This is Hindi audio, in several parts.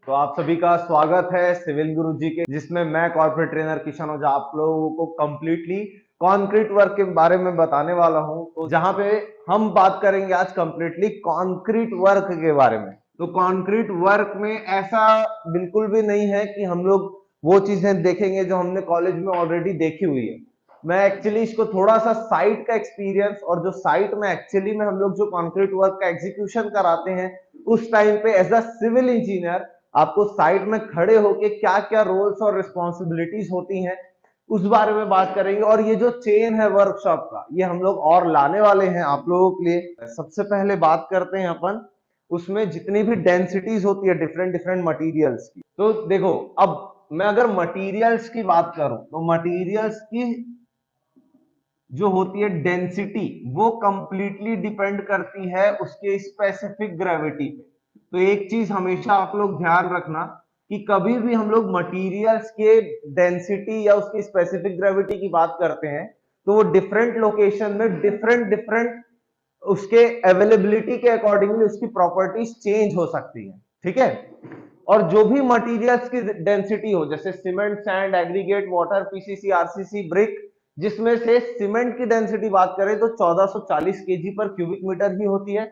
तो आप सभी का स्वागत है सिविल गुरुजी के, जिसमें मैं कॉर्पोरेट ट्रेनर किशन ओझा आप लोगों को कंप्लीटली कॉन्क्रीट वर्क के बारे में बताने वाला हूं। तो जहां पे हम बात करेंगे आज कंप्लीटली कॉन्क्रीट वर्क के बारे में। तो कॉन्क्रीट वर्क में ऐसा बिल्कुल भी नहीं है कि हम लोग वो चीजें देखेंगे जो हमने कॉलेज में ऑलरेडी देखी हुई है। मैं एक्चुअली इसको थोड़ा सा साइट का एक्सपीरियंस, और जो साइट में एक्चुअली में हम लोग जो कॉन्क्रीट वर्क का एग्जीक्यूशन कराते हैं उस टाइम पे एज अ सिविल इंजीनियर आपको साइट में खड़े होके क्या क्या रोल्स और रिस्पॉन्सिबिलिटीज होती हैं उस बारे में बात करेंगे। और ये जो चेन है वर्कशॉप का, ये हम लोग और लाने वाले हैं आप लोगों के लिए। सबसे पहले बात करते हैं अपन उसमें जितनी भी डेंसिटीज होती है डिफरेंट डिफरेंट मटेरियल्स की। तो देखो, अब मैं अगर मटेरियल्स की बात करूं तो मटेरियल्स की जो होती है डेंसिटी वो कंप्लीटली डिपेंड करती है उसके स्पेसिफिक ग्रेविटी पे। तो एक चीज हमेशा आप लोग ध्यान रखना कि कभी भी हम लोग मटेरियल्स के डेंसिटी या उसकी स्पेसिफिक ग्रेविटी की बात करते हैं तो वो डिफरेंट लोकेशन में डिफरेंट डिफरेंट उसके अवेलेबिलिटी के अकॉर्डिंगली उसकी प्रॉपर्टीज चेंज हो सकती है। ठीक है। और जो भी मटेरियल्स की डेंसिटी हो, जैसे cement, sand, aggregate, water, PCC, RCC, brick, जिसमें से सीमेंट की डेंसिटी बात करें तो 1440 केजी पर क्यूबिक मीटर ही होती है।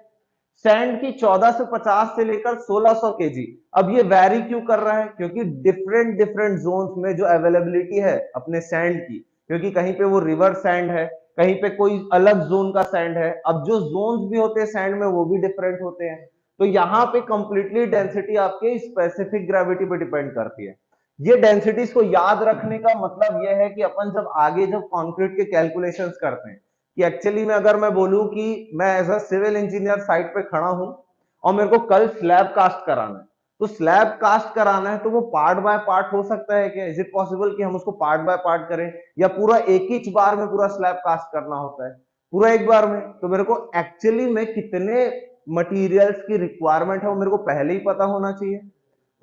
सैंड की 1450 से लेकर 1600 केजी। अब ये वैरी क्यों कर रहा है? क्योंकि डिफरेंट डिफरेंट जोन्स में जो अवेलेबिलिटी है अपने सैंड की, क्योंकि कहीं पे वो रिवर सैंड है, कहीं पे कोई अलग जोन का सैंड है। अब जो जोन्स भी होते हैं सैंड में वो भी डिफरेंट होते हैं। तो यहाँ पे कंप्लीटली डेंसिटी आपके स्पेसिफिक ग्रेविटी पे डिपेंड करती है। ये डेंसिटीज को याद रखने का मतलब यह है कि अपन जब आगे जब कंक्रीट के कैलकुलेशंस करते हैं कि एक्चुअली में अगर मैं बोलूं कि मैं as a civil engineer site पे खड़ा हूं और मेरे को कल स्लैब कास्ट कराना है, तो स्लैब कास्ट कराना है तो वो पार्ट बाय पार्ट हो सकता है क्या? इज इट पॉसिबल कि हम उसको पार्ट बाय पार्ट करें, या पूरा एक ही बार में पूरा स्लैब कास्ट करना होता है पूरा एक बार में? तो मेरे को एक्चुअली में कितने मटेरियल्स की रिक्वायरमेंट है वो मेरे को पहले ही पता होना चाहिए।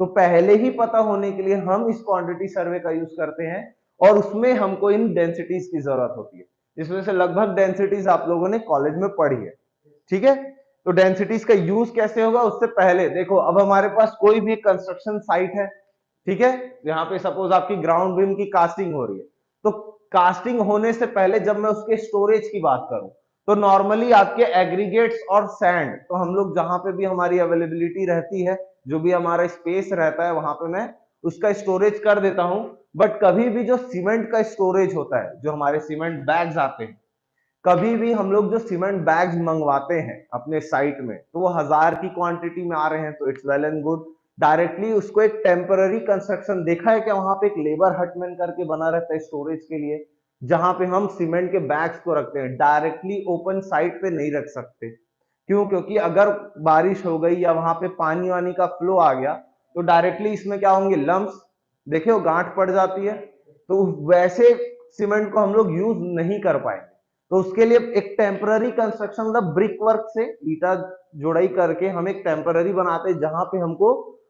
तो पहले ही पता होने के लिए हम इस क्वांटिटी सर्वे का यूज करते हैं, और उसमें हमको इन डेंसिटीज की जरूरत होती है। इसमें से लगभग डेंसिटीज आप लोगों ने कॉलेज में पढ़ी है। ठीक है। तो डेंसिटीज का यूज कैसे होगा उससे पहले देखो, अब हमारे पास कोई भी कंस्ट्रक्शन साइट है, ठीक है, यहाँ पे सपोज आपकी ग्राउंड बीम की कास्टिंग हो रही है। तो कास्टिंग होने से पहले जब मैं उसके स्टोरेज की बात करूं तो नॉर्मली आपके एग्रीगेट्स और सैंड, तो हम लोग जहां पे भी हमारी अवेलेबिलिटी रहती है, जो भी हमारा स्पेस रहता है वहां पे मैं उसका स्टोरेज कर देता हूं। बट कभी भी जो सीमेंट का स्टोरेज होता है, जो हमारे सीमेंट बैग्स आते हैं, कभी भी हम लोग जो सीमेंट बैग्स मंगवाते हैं अपने साइट में, तो वो 1000 की क्वांटिटी में आ रहे हैं तो it's well and good. Directly उसको एक टेम्पररी कंस्ट्रक्शन देखा है क्या, वहां पे एक लेबर हटमैन करके बना रहता है स्टोरेज के लिए, जहां पे हम सीमेंट के बैग्स को रखते हैं। डायरेक्टली ओपन साइट पे नहीं रख सकते। क्यों? क्योंकि अगर बारिश हो गई या वहां पे पानी वानी का फ्लो आ गया तो डायरेक्टली इसमें क्या होंगे, लम्स, देखिए वो गांठ पड़ जाती है। तो वैसे सीमेंट को हम लोग यूज नहीं कर पाएंगे। तो उसके लिए एक टेम्पररी कंस्ट्रक्शन, मतलब ब्रिक वर्क से ईटा जोड़ाई करके हम एक टेम्पररी बनाते हैं जहां पे हमको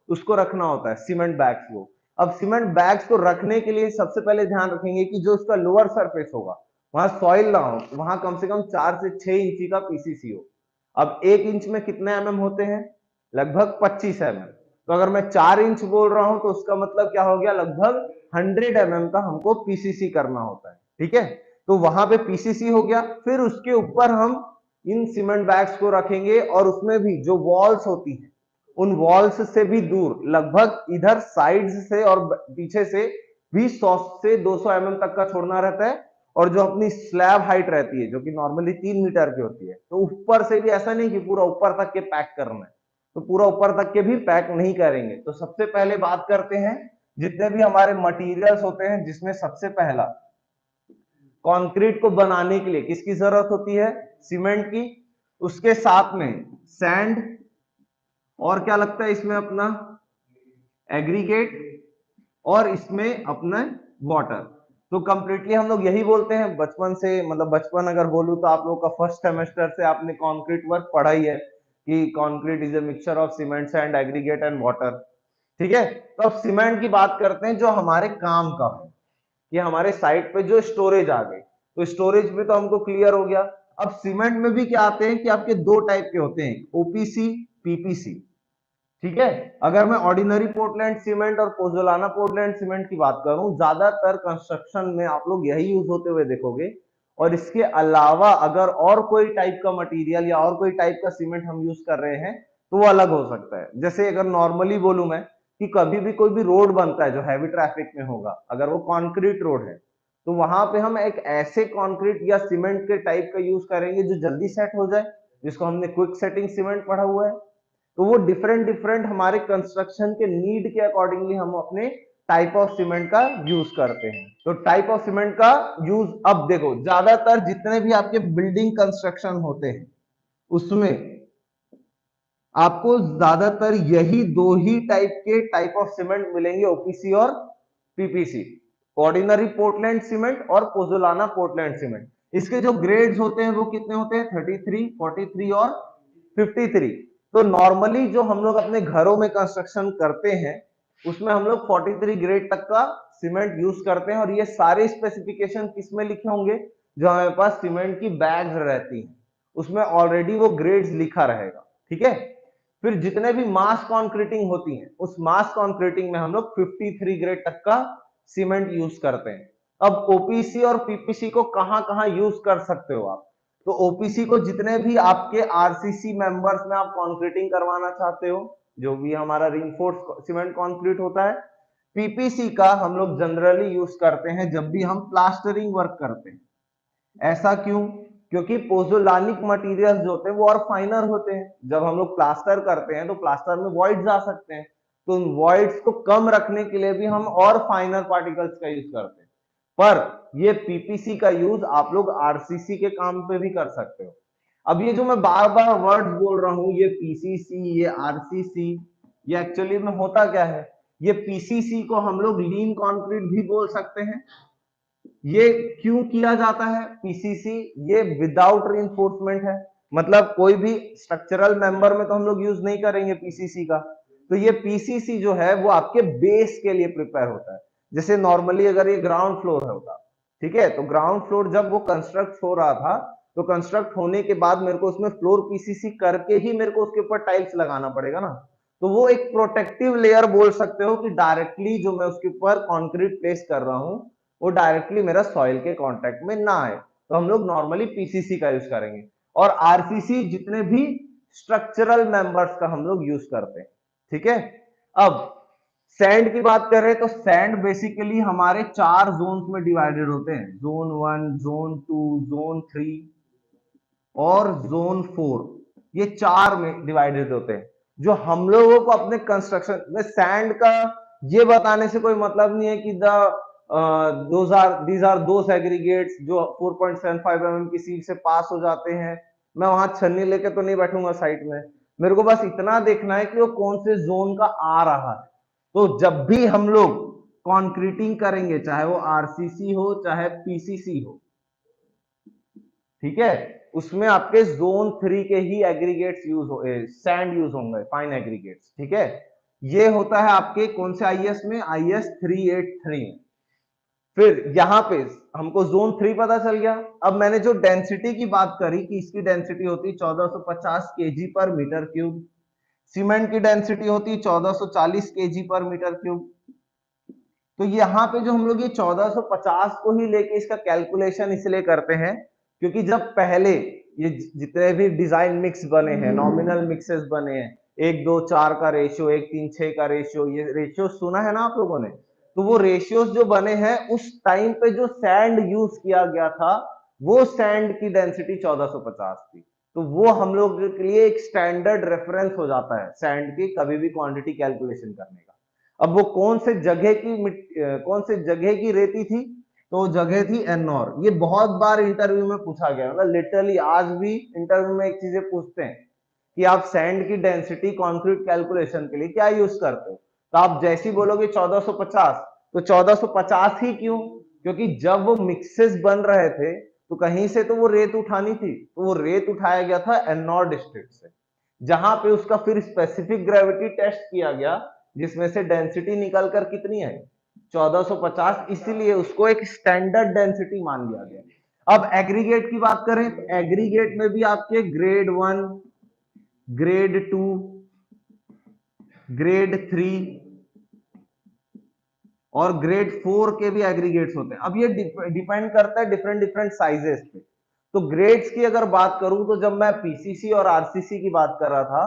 उसको रखना होता है सीमेंट बैग्स को। अब सीमेंट बैग्स को रखने के लिए सबसे पहले ध्यान रखेंगे कि जो उसका लोअर सरफेस होगा वहां सॉइल ना हो, वहां कम से कम 4 से 6 इंची का पीसीसी हो। अब 1 इंच में कितने एमएम होते हैं? लगभग 25 एमएम। तो अगर मैं 4 इंच बोल रहा हूं तो उसका मतलब क्या हो गया, लगभग 100 एमएम का हमको पीसीसी करना होता है। ठीक है। तो वहां पे पीसीसी हो गया। फिर उसके ऊपर हम इन सीमेंट बैग्स को रखेंगे, और उसमें भी जो वॉल्स होती हैं उन वॉल्स से भी दूर, लगभग इधर साइड्स से और पीछे से भी 100 से 200 एमएम तक का छोड़ना रहता है। और जो अपनी स्लैब हाइट रहती है जो कि नॉर्मली 3 मीटर की होती है, तो ऊपर से भी ऐसा नहीं कि पूरा ऊपर तक के पैक करना है, तो पूरा ऊपर तक के भी पैक नहीं करेंगे। तो सबसे पहले बात करते हैं जितने भी हमारे मटेरियल्स होते हैं, जिसमें सबसे पहला कंक्रीट को बनाने के लिए किसकी जरूरत होती है? सीमेंट की। उसके साथ में सैंड, और क्या लगता है इसमें अपना? एग्रीगेट, और इसमें अपना वाटर। तो कंप्लीटली हम लोग यही बोलते हैं बचपन से, मतलब बचपन अगर बोलूं तो आप लोग का फर्स्ट सेमेस्टर से आपने कंक्रीट वर्क पढ़ा ही है कि concrete is a mixture of cement, sand, aggregate and water. ठीक है। तो अब सीमेंट की बात करते हैं जो हमारे काम का है कि हमारे साइट पे जो स्टोरेज आ गई। तो स्टोरेज में तो हमको क्लियर हो गया। अब सीमेंट में भी क्या आते हैं कि आपके दो टाइप के होते हैं, ओपीसी, पीपीसी। ठीक है। अगर मैं ऑर्डिनरी पोर्टलैंड सीमेंट और पोजोलाना पोर्टलैंड सीमेंट की बात करूं, ज्यादातर कंस्ट्रक्शन में आप लोग यही यूज होते हुए देखोगे। और इसके अलावा अगर और कोई टाइप का मटेरियल या और कोई टाइप का सीमेंट हम यूज कर रहे हैं तो वो अलग हो सकता है। जैसे अगर नॉर्मली बोलूं मैं कि कभी भी कोई भी रोड बनता है जो हैवी ट्रैफिक में होगा, अगर वो कॉन्क्रीट रोड है तो वहां पे हम एक ऐसे कॉन्क्रीट या सीमेंट के टाइप का यूज करेंगे जो जल्दी सेट हो जाए, जिसको हमने क्विक सेटिंग सीमेंट पढ़ा हुआ है। तो वो डिफरेंट डिफरेंट हमारे कंस्ट्रक्शन के नीड के अकॉर्डिंगली हम अपने टाइप ऑफ सीमेंट का यूज करते हैं। तो टाइप ऑफ सीमेंट का यूज, अब देखो ज्यादातर जितने भी आपके बिल्डिंग कंस्ट्रक्शन होते हैं उसमें आपको ज्यादातर यही दो ही टाइप के टाइप ऑफ सीमेंट मिलेंगे, ओपीसी और पीपीसी, ऑर्डिनरी पोर्टलैंड सीमेंट और पोजोलाना पोर्टलैंड सीमेंट। इसके जो ग्रेड्स होते हैं वो कितने होते हैं, 33, 43 और 53। तो नॉर्मली जो हम लोग अपने घरों में कंस्ट्रक्शन करते हैं उसमें हम लोग 43 ग्रेड तक का सीमेंट यूज करते हैं। और ये सारे स्पेसिफिकेशन किस में लिखे होंगे, जो हमारे पास सीमेंट की बैग्स रहती हैं उसमें ऑलरेडी वो ग्रेड्स लिखा रहेगा। ठीक है। फिर जितने भी मास कॉन्क्रीटिंग होती है उस मास कॉन्क्रीटिंग में हम लोग 53 ग्रेड तक का सीमेंट यूज करते हैं। अब ओपीसी और पीपीसी को कहां कहां यूज कर सकते हो आप, तो ओपीसी को जितने भी आपके आरसीसी मेंबर्स में आप कॉन्क्रीटिंग करवाना चाहते हो, जो भी हमारा रिइंफोर्स सीमेंट कॉन्क्रीट होता है। पीपीसी का हम लोग जनरली यूज करते हैं जब भी हम प्लास्टरिंग वर्क करते हैं। ऐसा क्यों, क्योंकि पोजोलानिक मटेरियल्स जो होते हैं वो और फाइनर होते हैं। जब हम लोग प्लास्टर करते हैं तो प्लास्टर में वॉइड्स आ सकते हैं, तो उन वॉइड्स को कम रखने के लिए भी हम और फाइनर पार्टिकल्स का यूज करते हैं। पर ये पीपीसी का यूज आप लोग आरसीसी के काम पे भी कर सकते हो। अब ये जो मैं बार बार वर्ड्स बोल रहा हूं, ये पीसीसी, ये आरसीसी, ये एक्चुअली में होता क्या है, ये पीसीसी को हम लोग लीन कंक्रीट भी बोल सकते हैं। ये क्यों किया जाता है पीसीसी, ये विदाउट रीइंफोर्समेंट है, मतलब कोई भी स्ट्रक्चरल मेंबर में तो हम लोग यूज नहीं करेंगे पीसीसी का। तो ये पीसीसी जो है वो आपके बेस के लिए प्रिपेयर होता है। जैसे नॉर्मली अगर ये ग्राउंड फ्लोर होगा, ठीक है, तो ग्राउंड फ्लोर जब वो कंस्ट्रक्ट हो रहा था तो कंस्ट्रक्ट होने के बाद मेरे को उसमें फ्लोर पीसीसी करके ही मेरे को उसके ऊपर टाइल्स लगाना पड़ेगा ना। तो वो एक प्रोटेक्टिव लेयर बोल सकते हो कि डायरेक्टली जो मैं उसके ऊपर कंक्रीट प्लेस कर रहा हूं वो डायरेक्टली मेरा सॉइल के कांटेक्ट में ना आए, तो हम लोग नॉर्मली पीसीसी का यूज करेंगे। और आरसीसी जितने भी स्ट्रक्चरल मेंबर्स का हम लोग यूज करते हैं। ठीक है। अब सैंड की बात करें तो सैंड बेसिकली हमारे 4 जोन्स में डिवाइडेड होते हैं, जोन 1, जोन 2, जोन 3 और जोन 4। ये 4 में डिवाइडेड होते हैं। जो हम लोगों को अपने कंस्ट्रक्शन में सैंड का ये बताने से कोई मतलब नहीं है कि these are those aggregates जो 4.75 mm की सीट से पास हो जाते हैं। मैं वहां छन्नी लेके तो नहीं बैठूंगा साइड में, मेरे को बस इतना देखना है कि वो कौन से जोन का आ रहा है। तो जब भी हम लोग कॉन्क्रीटिंग करेंगे, चाहे वो आरसीसी हो चाहे पीसीसी हो, ठीक है, उसमें आपके जोन 3 के ही एग्रीगेट्स यूज हो, सैंड यूज होंगे, फाइन एग्रीगेट्स। ठीक है। ये होता है आपके कौन से आईएस में, आईएस 383 में। फिर यहां पे हमको जोन 3 पता चल गया। अब मैंने जो डेंसिटी की बात करी कि इसकी डेंसिटी होती है 1450 केजी पर मीटर क्यूब, सीमेंट की डेंसिटी होती है 1440 केजी पर मीटर क्यूब। तो यहाँ पे जो हम लोग ये 1450 को ही लेके इसका कैलकुलेशन इसलिए करते हैं क्योंकि जब पहले ये जितने भी डिजाइन मिक्स बने हैं, नॉमिनल मिक्सेस बने हैं, 1:2:4 का रेशियो, 1:3:6 का रेशियो, ये रेशियो सुना है ना आप लोगों ने। तो वो रेशियोज जो बने हैं उस टाइम पे जो सैंड यूज किया गया था वो सैंड की डेंसिटी 1450 थी। तो वो हम लोग के लिए एक स्टैंडर्ड रेफरेंस हो जाता है सैंड की कभी भी क्वांटिटी कैलकुलेशन करने का। अब वो कौन से जगह की रेती थी, तो वो जगह थी एन्नौर। ये बहुत बार इंटरव्यू में पूछा गया, मतलब लिटरली आज भी इंटरव्यू में एक चीजें पूछते हैं कि आप सैंड की डेंसिटी कंक्रीट कैलकुलेशन के लिए क्या यूज करते हो, तो आप जैसे ही बोलोगे 1450, तो 1450 ही क्यों, क्योंकि जब वो मिक्सेस बन रहे थे तो कहीं से तो वो रेत उठानी थी, तो वो रेत उठाया गया था एन्नौर डिस्ट्रिक्ट से, जहां पे उसका फिर स्पेसिफिक ग्रेविटी टेस्ट किया गया जिसमें से डेंसिटी निकलकर कितनी आई, 1450, इसीलिए उसको एक स्टैंडर्ड डेंसिटी मान लिया गया। अब एग्रीगेट की बात करें तो एग्रीगेट में भी आपके ग्रेड 1, ग्रेड 2 ग्रेड 3 और ग्रेड 4 के भी एग्रीगेट्स होते हैं। अब ये डिपेंड करता है डिफरेंट डिफरेंट साइजेस पे। तो ग्रेड्स की अगर बात करूं तो जब मैं पीसीसी और आरसीसी की बात कर रहा था,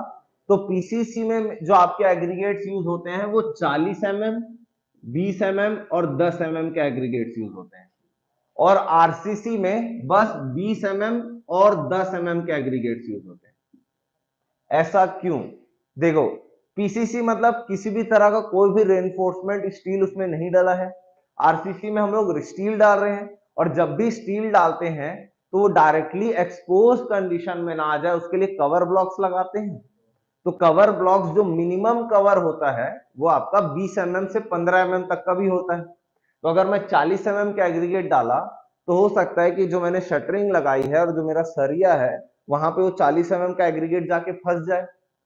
तो पीसीसी में जो आपके एग्रीगेट्स यूज होते हैं वो 40 mm, 20 mm और 10 mm के एग्रीगेट्स यूज होते हैं, और आरसीसी में बस 20 mm और 10 mm के एग्रीगेट्स यूज होते हैं। ऐसा क्यों? देखो, पीसीसी मतलब किसी भी तरह का कोई भी रेनफोर्समेंट स्टील उसमें नहीं डाला है। आरसीसी में हम लोग स्टील डाल रहे हैं, और जब भी स्टील डालते हैं तो वो डायरेक्टली एक्सपोज कंडीशन में ना आ जाए उसके लिए कवर ब्लॉक्स लगाते हैं। तो कवर ब्लॉक्स जो मिनिमम कवर होता है वो आपका 20 mm से 15 mm तक का भी होता है। तो अगर मैं 40 mm का एग्रीगेट डाला तो हो सकता है कि जो मैंने शटरिंग लगाई है और जो मेरा सरिया है वहां पे वो 40 mm का एग्रीगेट जाके फंस जाए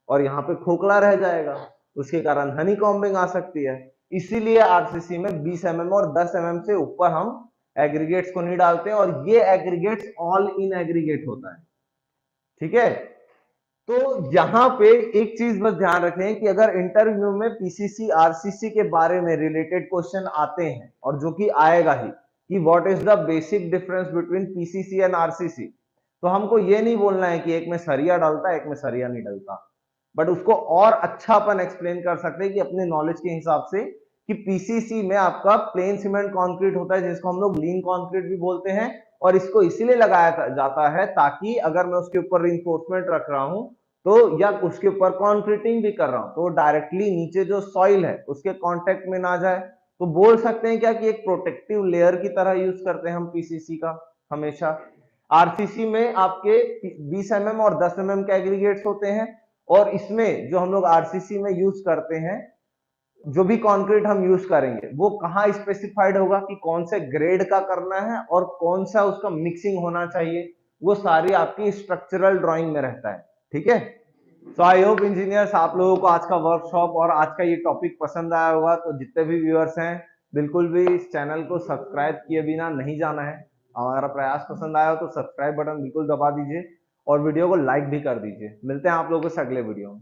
और यहाँ पे खोखला रह जाएगा, उसके कारण हनी कॉम्बिंग आ सकती है। इसीलिए आरसीसी में 20 mm और 10 mm से ऊपर हम एग्रीगेट्स को नहीं डालते, और ये एग्रीगेट्स ऑल इन एग्रीगेट होता है। ठीक है, तो यहां पे एक चीज बस ध्यान रखें कि अगर इंटरव्यू में पीसीसी आरसीसी के बारे में रिलेटेड क्वेश्चन आते हैं, और जो कि आएगा ही, कि what is the basic difference between PCC and RCC, तो हमको ये नहीं बोलना है कि एक में सरिया डलता है एक में सरिया नहीं डलता, बट उसको और अच्छा अपन एक्सप्लेन कर सकते हैं कि अपने नॉलेज के हिसाब से, कि पीसीसी में आपका प्लेन सीमेंट कंक्रीट होता है जिसको हम लोग लीन कंक्रीट भी बोलते हैं, और इसको इसीलिए लगाया जाता है ताकि अगर मैं उसके ऊपर रिइंफोर्समेंट रख रहा हूं तो, या उसके ऊपर कंक्रीटिंग भी कर रहा हूं तो डायरेक्टली नीचे जो सॉइल है उसके कांटेक्ट में ना जाए। तो बोल सकते हैं क्या कि एक प्रोटेक्टिव लेयर की तरह यूज करते हैं हम पीसीसी का हमेशा। आरसीसी में आपके 20 mm और 10 mm के एग्रीगेट्स होते हैं, और इसमें जो हम लोग आरसीसी में यूज करते हैं, जो भी कंक्रीट हम यूज करेंगे वो कहाँ स्पेसिफाइड होगा कि कौन से ग्रेड का करना है और कौन सा उसका मिक्सिंग होना चाहिए, वो सारी आपकी स्ट्रक्चरल ड्राइंग में रहता है। ठीक है, तो आई होप इंजीनियर्स आप लोगों को आज का वर्कशॉप और आज का ये टॉपिक पसंद आया होगा। तो जितने भी व्यूअर्स हैं, बिल्कुल भी इस चैनल को सब्सक्राइब किए बिना नहीं जाना है। हमारा प्रयास पसंद आया हो तो सब्सक्राइब बटन बिल्कुल दबा दीजिए और वीडियो को लाइक भी कर दीजिए। मिलते हैं आप लोगों से अगले वीडियो में।